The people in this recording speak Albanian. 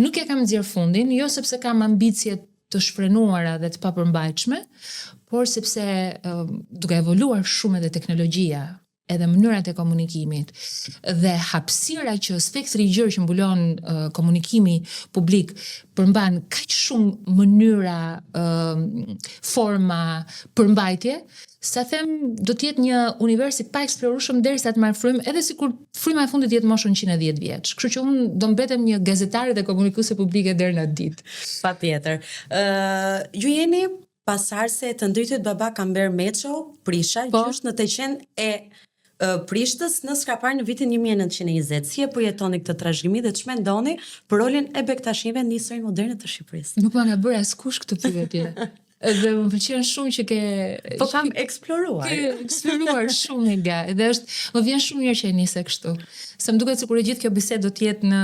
Nuk e kam nxjerr fundin, jo sepse kam ambicie të shfrenuara dhe të papërmbajtshme, por sepse duke evoluar shumë edhe teknologjia, edhe mënyrat e komunikimit dhe hapësira që spektri i gjërë që mbulon komunikimi publik përmban kaq shumë mënyra, forma, përmbajtje, sa them do të jetë një univers i pa eksplorueshëm derisa të marr frymë, edhe sikur fryma e fundit jetë moshën 110 vjeç. Kështu që unë do mbetem një gazetare dhe komunikuese publike deri në ditë. Patjetër. Ju jeni pasardhëse të ndrytit baba Kamber Meço, Prisha, gjysh në të qenë e Prishtës në Skrapar në vitin 1920. Si e përjetoni këtë trashëgimi dhe ç'më mendoni për rolin e Bektashive në historinë moderne të Shqipërisë? Nuk ma ka bërë askush këtë pyetje. Dhe më pëlqen shumë që ke kam eksploruar. Ke eksploruar shumë nga. Dhe më vjen shumë mirë që e nise kështu. Se më duket sikur e gjithë kjo bisedë do të jetë në